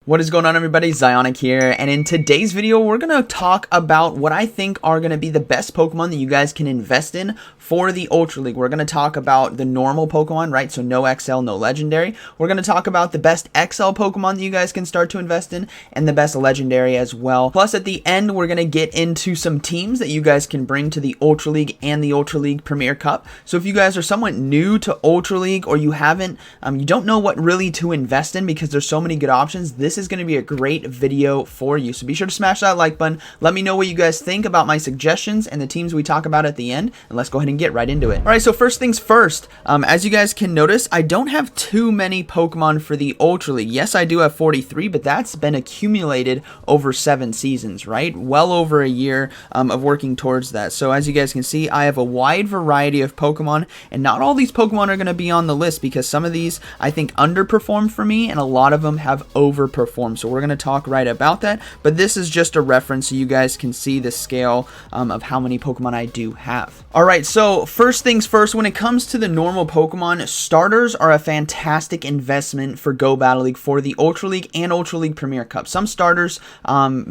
What is going on, everybody? ZyoniK here, and in today's video we're going to talk about what I think are going to be the best Pokemon that you guys can invest in for the Ultra League. We're going to talk about the normal Pokemon, right? So no XL, no Legendary. We're going to talk about the best XL Pokemon that you guys can start to invest in, and the best Legendary as well. Plus, at the end, we're going to get into some teams that you guys can bring to the Ultra League and the Ultra League Premier Cup. So if you guys are somewhat new to Ultra League, or you haven't, you don't know what really to invest in because there's so many good options, this is going to be a great video for you. So be sure to smash that like button. Let me know what you guys think about my suggestions and the teams we talk about at the end, and let's go ahead and get right into it. All right, so first things first, as you guys can notice, I don't have too many Pokemon for the Ultra League. Yes, I do have 43, but that's been accumulated over 7 seasons, right? Well over a year of working towards that. So as you guys can see, I have a wide variety of Pokemon, and not all these Pokemon are going to be on the list because some of these I think underperformed for me, and a lot of them have overperformed. So we're going to talk right about that, but this is just a reference so you guys can see the scale of how many Pokemon I do have. Alright, so first things first, when it comes to the normal Pokemon, starters are a fantastic investment for Go Battle League for the Ultra League and Ultra League Premier Cup. Some starters,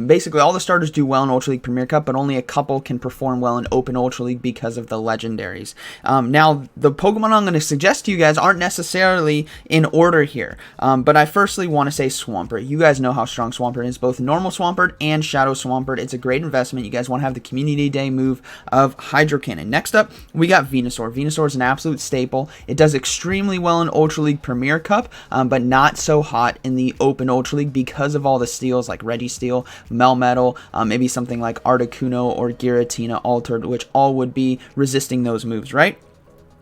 basically all the starters do well in Ultra League Premier Cup, but only a couple can perform well in Open Ultra League because of the legendaries. Now, the Pokemon I'm going to suggest to you guys aren't necessarily in order here, but I firstly want to say Swampert. You guys know how strong Swampert is, both normal Swampert and Shadow Swampert. It's a great investment. You guys want to have the Community Day move of Hydro Cannon. Next up, we got Venusaur. Venusaur is an absolute staple. It does extremely well in Ultra League Premier Cup, but not so hot in the Open Ultra League because of all the steals like Registeel, Melmetal, maybe something like Articuno or Giratina Altered, which all would be resisting those moves, right?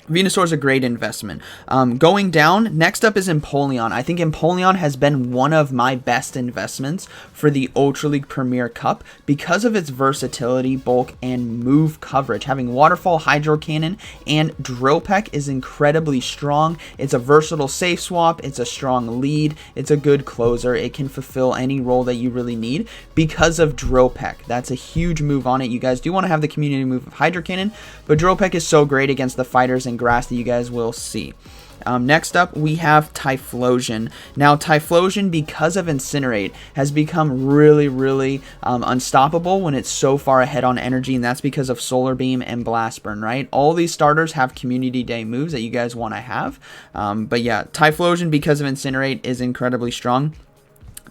Venusaur is a great investment. Going down, next up is Empoleon. I think Empoleon has been one of my best investments for the Ultra League Premier Cup because of its versatility, bulk, and move coverage. Having Waterfall, Hydro Cannon, and Drill Peck is incredibly strong. It's a versatile safe swap. It's a strong lead. It's a good closer. It can fulfill any role that you really need because of Drill Peck. That's a huge move on it. You guys do want to have the community move of Hydro Cannon, but Drill Peck is so great against the fighters and grass that you guys will see. Next up, we have Typhlosion. Now, Typhlosion, because of Incinerate, has become really unstoppable when it's so far ahead on energy, and that's because of Solar Beam and Blast Burn, right? All these starters have Community Day moves that you guys want to have. But yeah, Typhlosion, because of Incinerate, is incredibly strong.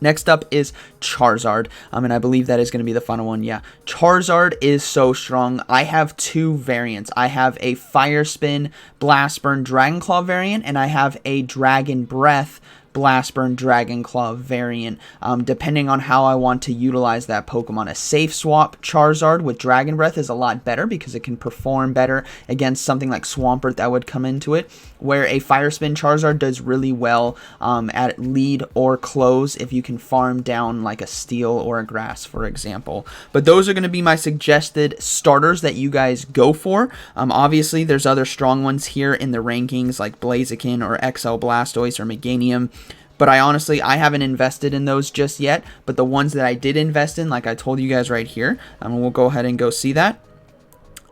Next up is Charizard, and I believe that is going to be the final one. Yeah, Charizard is so strong. I have 2 variants. I have a Fire Spin, Blast Burn, Dragon Claw variant, and I have a Dragon Breath, Blast Burn, Dragon Claw variant, depending on how I want to utilize that Pokemon. A safe swap Charizard with Dragon Breath is a lot better because it can perform better against something like Swampert that would come into it, where a Fire Spin Charizard does really well at lead or close if you can farm down like a Steel or a Grass, for example. But those are going to be my suggested starters that you guys go for. Obviously, there's other strong ones here in the rankings like Blaziken or XL Blastoise or Meganium. But I haven't invested in those just yet. But the ones that I did invest in, like I told you guys right here, we'll go ahead and go see that.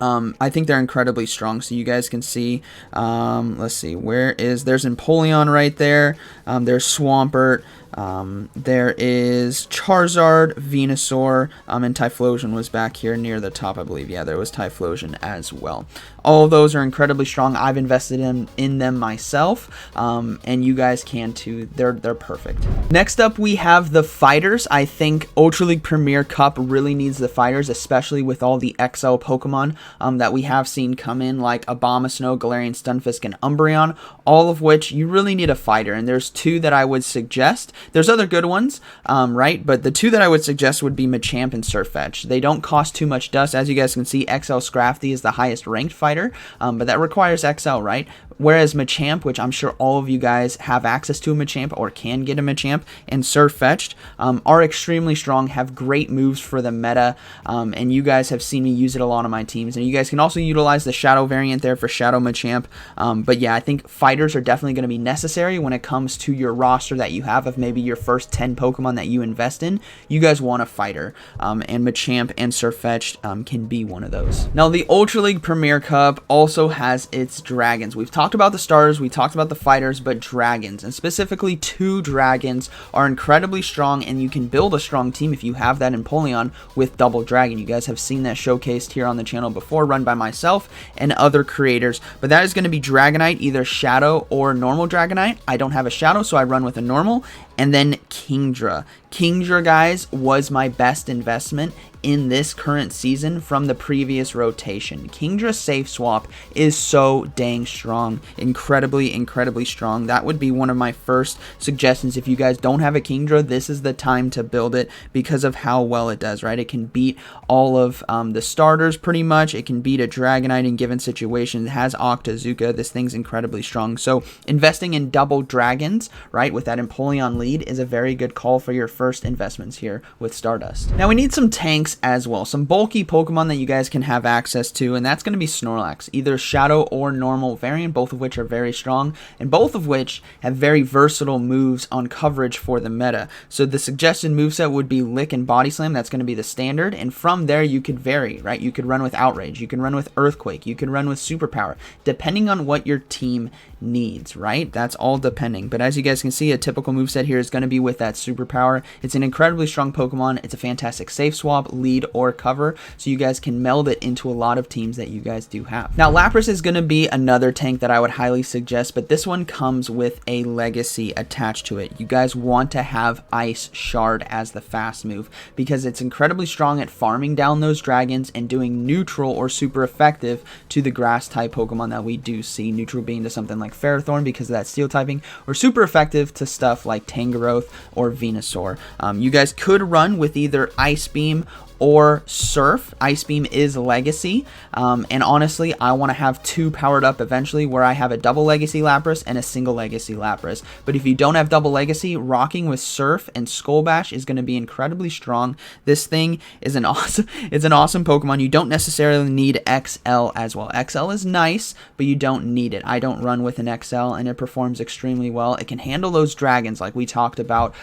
I think they're incredibly strong, so you guys can see, let's see, there's Empoleon right there, there's Swampert, there is Charizard, Venusaur, and Typhlosion was back here near the top, I believe. Yeah, there was Typhlosion as well. All of those are incredibly strong. I've invested in them myself, and you guys can too. They're perfect. Next up, we have the fighters. I think Ultra League Premier Cup really needs the fighters, especially with all the XL Pokemon that we have seen come in, like Abomasnow, Galarian Stunfisk, and Umbreon, all of which you really need a fighter. And there's 2 that I would suggest. There's other good ones, right? But the 2 that I would suggest would be Machamp and Sirfetch'd. They don't cost too much dust. As you guys can see, XL Scrafty is the highest ranked fighter, but that requires XL, right? Whereas Machamp, which I'm sure all of you guys have access to a Machamp or can get a Machamp, and Sirfetch'd are extremely strong, have great moves for the meta, and you guys have seen me use it a lot on my teams. And you guys can also utilize the Shadow variant there for Shadow Machamp. But yeah, I think fighters are definitely going to be necessary when it comes to your roster that you have of maybe your first 10 Pokemon that you invest in. You guys want a fighter, and Machamp and Sirfetch'd can be one of those. Now, the Ultra League Premier Cup also has its dragons. We've talked talked about the starters, we talked about the fighters, but dragons, and specifically 2 dragons, are incredibly strong, and you can build a strong team if you have that Empoleon with double dragon. You guys have seen that showcased here on the channel before, run by myself and other creators, but that is going to be Dragonite, either Shadow or normal Dragonite. I don't have a Shadow, so I run with a normal. And then Kingdra. Kingdra, guys, was my best investment in this current season from the previous rotation. Kingdra safe swap is so dang strong. Incredibly strong. That would be one of my first suggestions. If you guys don't have a Kingdra, this is the time to build it because of how well it does, right? It can beat all of the starters pretty much. It can beat a Dragonite in given situations. It has Octazooka. This thing's incredibly strong. So investing in double dragons, right, with that Empoleon lead is a very good call for your first investments here with Stardust. Now we need some tanks as well, some bulky Pokemon that you guys can have access to, and that's going to be Snorlax, either Shadow or normal variant, both of which are very strong, and both of which have very versatile moves on coverage for the meta. So the suggested moveset would be Lick and Body Slam. That's going to be the standard, and from there you could vary, right? You could run with Outrage, you can run with Earthquake, you can run with Superpower, depending on what your team needs, right? That's all depending. But as you guys can see, a typical moveset here is going to be with that Superpower. It's an incredibly strong Pokemon. It's a fantastic safe swap, lead, or cover, so you guys can meld it into a lot of teams that you guys do have. Now Lapras is going to be another tank that I would highly suggest, but this one comes with a legacy attached to it. You guys want to have Ice Shard as the fast move because it's incredibly strong at farming down those dragons and doing neutral or super effective to the grass type Pokemon that we do see, neutral being to something like Ferrothorn because of that steel typing, or super effective to stuff like Tangrowth or Venusaur. You guys could run with either Ice Beam or Surf. Ice Beam is Legacy, and honestly I want to have 2 powered up eventually where I have a double Legacy Lapras and a single Legacy Lapras. But if you don't have double Legacy, rocking with Surf and Skull Bash is going to be incredibly strong. This thing is an awesome Pokemon. You don't necessarily need XL as well. XL is nice, but you don't need it. I don't run with an XL, and it performs extremely well. It can handle those dragons like we talked about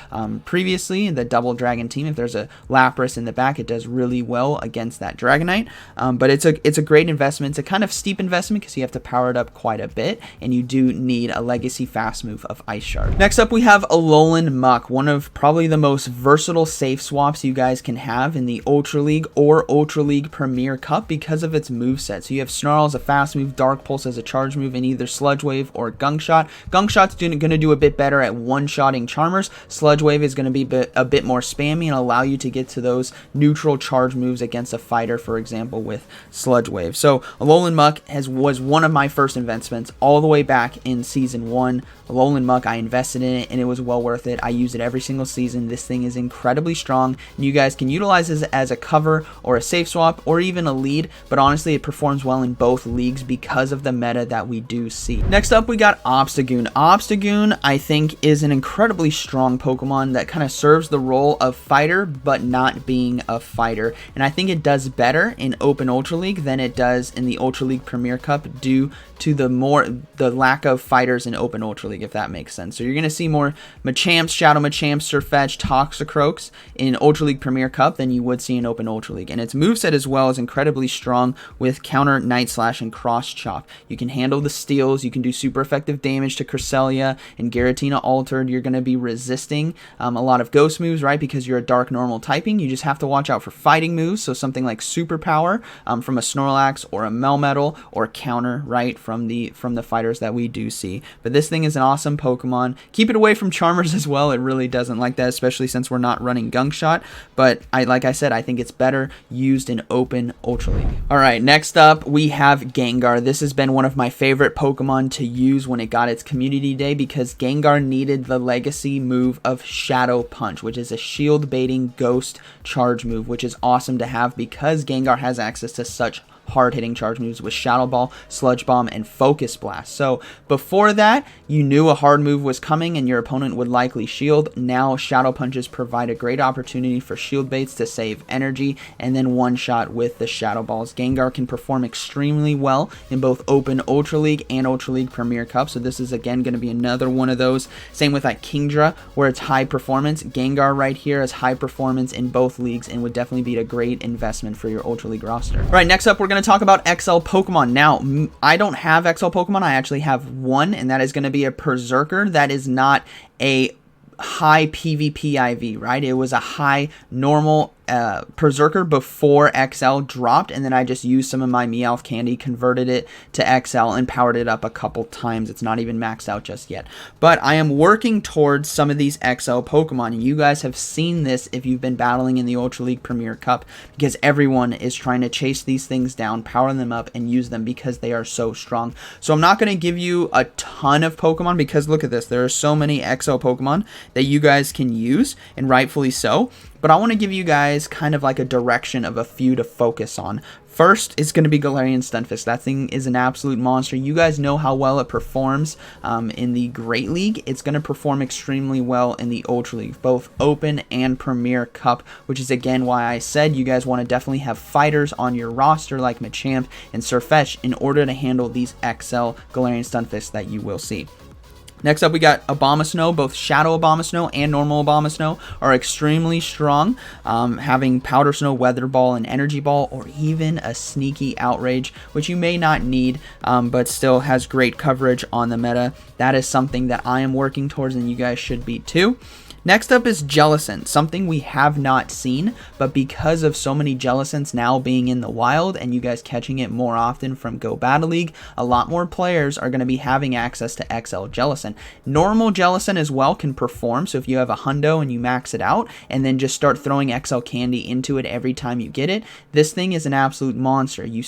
previously, the double dragon team. If there's a Lapras in the back, it does really well against that Dragonite, but it's a great investment. It's a kind of steep investment because you have to power it up quite a bit, and you do need a legacy fast move of Ice Shard. Next up we have Alolan Muck, one of probably the most versatile safe swaps you guys can have in the Ultra League or Ultra League Premier Cup because of its moveset. So you have Snarl as a fast move, Dark Pulse as a charge move, and either Sludge Wave or Gunk Shot. Gunk Shot's going to do a bit better at one-shotting Charmers. Sludge Wave is going to be a bit more spammy and allow you to get to those neutral charge moves against a fighter, for example, with Sludge Wave. So Alolan Muck was one of my first investments all the way back in Season 1. Alolan Muck, I invested in it, and it was well worth it. I use it every single season. This thing is incredibly strong, and you guys can utilize this as a cover or a safe swap or even a lead, but honestly, it performs well in both leagues because of the meta that we do see. Next up, we got Obstagoon. Obstagoon, I think, is an incredibly strong Pokemon that kind of serves the role of fighter, but not being a fighter, and I think it does better in Open Ultra League than it does in the Ultra League Premier Cup due to the lack of fighters in Open Ultra League, if that makes sense. So you're going to see more Machamps, Shadow Machamps, Sirfetch'd, Toxicroaks in Ultra League Premier Cup than you would see in Open Ultra League. And its moveset as well is incredibly strong with Counter, Night Slash, and Cross Chop. You can handle the steals, you can do super effective damage to Cresselia and Giratina Altered. You're going to be resisting a lot of ghost moves, right, because you're a dark normal typing. You just have to watch out for fighting moves, so something like Superpower from a Snorlax or a Melmetal, or Counter, right, from the fighters that we do see. But this thing is an awesome Pokemon. Keep it away from Charmers as well. It really doesn't like that, especially since we're not running Gunk Shot. But like I said, I think it's better used in Open Ultra League. Alright, next up we have Gengar. This has been one of my favorite Pokemon to use when it got its Community Day because Gengar needed the legacy move of Shadow Punch, which is a shield baiting ghost charge move, which is awesome to have because Gengar has access to such hard-hitting charge moves with Shadow Ball, Sludge Bomb, and Focus Blast. So before that, you knew a hard move was coming and your opponent would likely shield. Now Shadow Punches provide a great opportunity for shield baits to save energy and then one-shot with the Shadow Balls. Gengar can perform extremely well in both Open Ultra League and Ultra League Premier Cup, so this is again going to be another one of those. Same with like Kingdra, where it's high performance. Gengar right here is high performance in both leagues and would definitely be a great investment for your Ultra League roster. All right, next up we're going to going to talk about XL Pokemon. Now, I don't have XL Pokemon. I actually have one, and that is going to be a Berserker. That is not a high PvP IV, right? It was a high normal Berserker before XL dropped, and then I just used some of my Meowth candy, converted it to XL, and powered it up a couple times. It's not even maxed out just yet. But I am working towards some of these XL Pokemon, and you guys have seen this if you've been battling in the Ultra League Premier Cup, because everyone is trying to chase these things down, power them up, and use them because they are so strong. So I'm not going to give you a ton of Pokemon, because look at this. There are so many XL Pokemon that you guys can use, and rightfully so. But I want to give you guys kind of like a direction of a few to focus on. First is going to be Galarian Stunfisk. That thing is an absolute monster. You guys know how well it performs in the Great League. It's going to perform extremely well in the Ultra League, both Open and Premier Cup, which is again why I said you guys want to definitely have fighters on your roster like Machamp and Sirfetch'd in order to handle these XL Galarian Stunfisk that you will see. Next up, we got Abomasnow. Both Shadow Abomasnow and Normal Abomasnow are extremely strong, having Powder Snow, Weather Ball, and Energy Ball, or even a sneaky Outrage, which you may not need, but still has great coverage on the meta. That is something that I am working towards, and you guys should be too. Next up is Jellicent, something we have not seen, but because of so many Jellicents now being in the wild and you guys catching it more often from Go Battle League, a lot more players are going to be having access to XL Jellicent. Normal Jellicent as well can perform, so if you have a hundo and you max it out and then just start throwing XL candy into it every time you get it, this thing is an absolute monster. You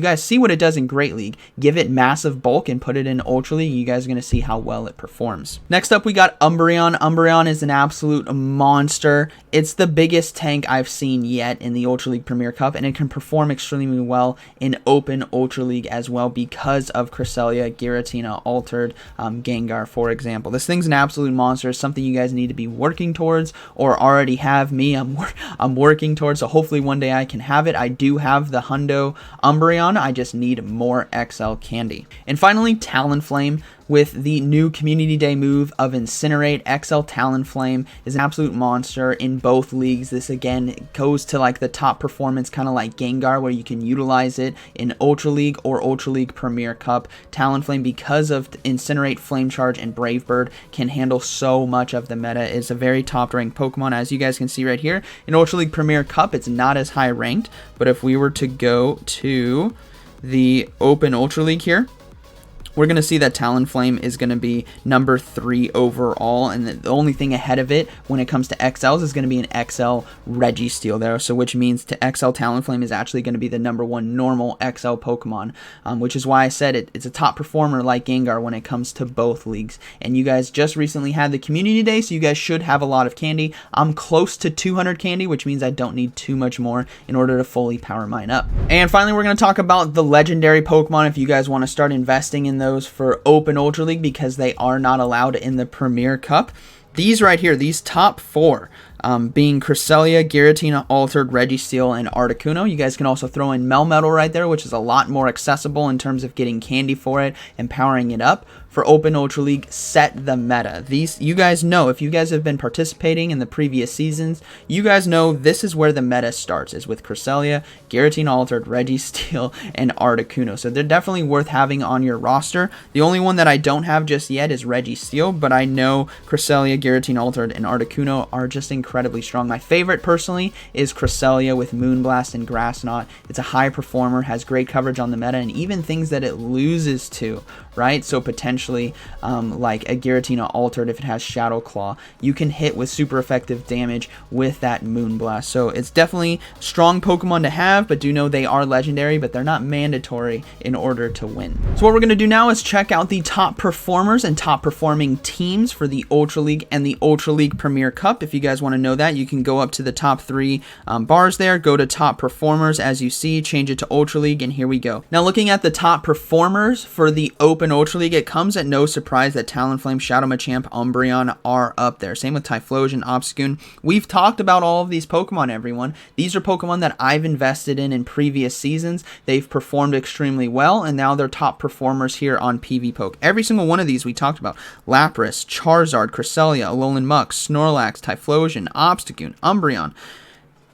guys see what it does in Great League. Give it massive bulk and put it in Ultra League, you guys are going to see how well it performs. Next up, we got Umbreon. Umbreon is an absolute monster. It's the biggest tank I've seen yet in the Ultra League Premier Cup, and it can perform extremely well in Open Ultra League as well because of Cresselia, Giratina, Altered, Gengar, for example. This thing's an absolute monster. It's something you guys need to be working towards, or already have. Me, I'm working towards, so hopefully one day I can have it. I do have the Hundo Umbreon. I just need more XL candy. And finally, Talonflame. With the new Community Day move of Incinerate, XL Talonflame is an absolute monster in both leagues. This again goes to like the top performance, kind of like Gengar, where you can utilize it in Ultra League or Ultra League Premier Cup. Talonflame, because of Incinerate, Flame Charge, and Brave Bird, can handle so much of the meta. It's a very top ranked Pokemon, as you guys can see right here. In Ultra League Premier Cup, it's not as high ranked, but if we were to go to the Open Ultra League here, we're going to see that Talonflame is going to be number 3 overall, and the only thing ahead of it when it comes to XLs is going to be an XL Registeel there, so which means to XL Talonflame is actually going to be the number 1 normal XL Pokemon, which is why I said it's a top performer like Gengar when it comes to both leagues. And you guys just recently had the Community Day, so you guys should have a lot of candy. I'm close to 200 candy, which means I don't need too much more in order to fully power mine up. And finally, we're going to talk about the legendary Pokemon if you guys want to start investing in those for Open Ultra League, because they are not allowed in the Premier Cup. These right here, these top 4, being Cresselia, Giratina, Altered, Registeel, and Articuno. You guys can also throw in Melmetal right there, which is a lot more accessible in terms of getting candy for it and powering it up. For Open Ultra League, set the meta. These, you guys know, if you guys have been participating in the previous seasons, you guys know this is where the meta starts, is with Cresselia, Giratina, Altered, Registeel, and Articuno. So they're definitely worth having on your roster. The only one that I don't have just yet is Registeel, but I know Cresselia, Giratina, Altered, and Articuno are just incredibly strong. My favorite, personally, is Cresselia with Moonblast and Grass Knot. It's a high performer, has great coverage on the meta, and even things that it loses to, right? So potentially like a Giratina Altered, if it has Shadow Claw, you can hit with super effective damage with that Moonblast. So it's definitely strong Pokemon to have, but do know they are legendary, but they're not mandatory in order to win. So what we're going to do now is check out the top performers and top performing teams for the Ultra League and the Ultra League Premier Cup. If you guys want to know that, you can go up to the top 3 bars there, go to top performers, as you see, change it to Ultra League, and here we go. Now looking at the top performers for the Open Ultra League, it comes at no surprise that Talonflame, Shadow Machamp, Umbreon are up there. Same with Typhlosion, Obstagoon. We've talked about all of these Pokemon, everyone. These are Pokemon that I've invested in previous seasons. They've performed extremely well, and now they're top performers here on PvPoke. Every single one of these we talked about. Lapras, Charizard, Cresselia, Alolan Muk, Snorlax, Typhlosion, Obstagoon, Umbreon.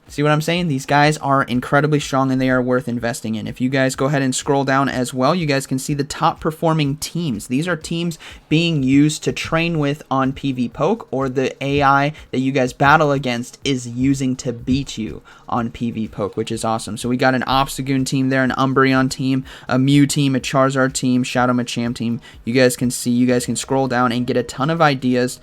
See what I'm saying? These guys are incredibly strong and they are worth investing in. If you guys go ahead and scroll down as well, you guys can see the top performing teams. These are teams being used to train with on PvPoke, or the AI that you guys battle against is using to beat you on PvPoke, which is awesome. So we got an Obstagoon team there, an Umbreon team, a Mew team, a Charizard team, Shadow Machamp team. You guys can see, you guys can scroll down and get a ton of ideas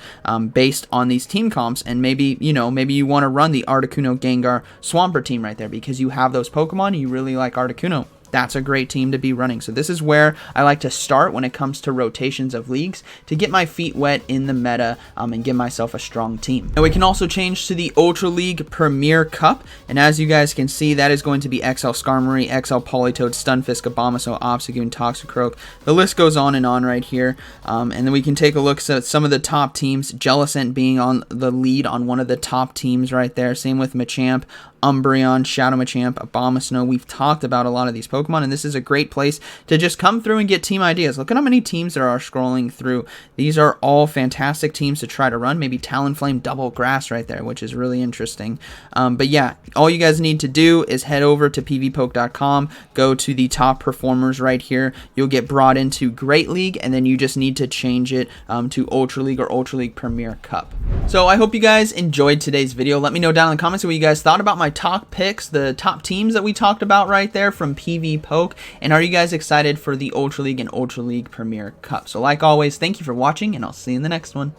based on these team comps, and maybe, you know, maybe you want to run the Articuno, Gengar, Swampert team right there because you have those Pokemon and you really like Articuno. That's a great team to be running. So this is where I like to start when it comes to rotations of leagues, to get my feet wet in the meta and give myself a strong team. Now we can also change to the Ultra League Premier Cup, and as you guys can see, that is going to be XL Skarmory, XL Politoed, Stunfisk, Abomasnow, Obstagoon, Toxicroak. The list goes on right here. And then we can take a look at some of the top teams. Jellicent being on the lead on one of the top teams right there. Same with Machamp, Umbreon, Shadow Machamp, Abomasnow. We've talked about a lot of these Pokemon, and this is a great place to just come through and get team ideas. Look at how many teams there are scrolling through. These are all fantastic teams to try to run. Maybe Talonflame Double Grass right there, which is really interesting. But yeah, all you guys need to do is head over to pvpoke.com, go to the top performers right here. You'll get brought into Great League, and then you just need to change it to Ultra League or Ultra League Premier Cup. So I hope you guys enjoyed today's video. Let me know down in the comments what you guys thought about my top picks, the top teams that we talked about right there from PvPoke, and are you guys excited for the Ultra League and Ultra League Premier Cup? So like always, thank you for watching, and I'll see you in the next one.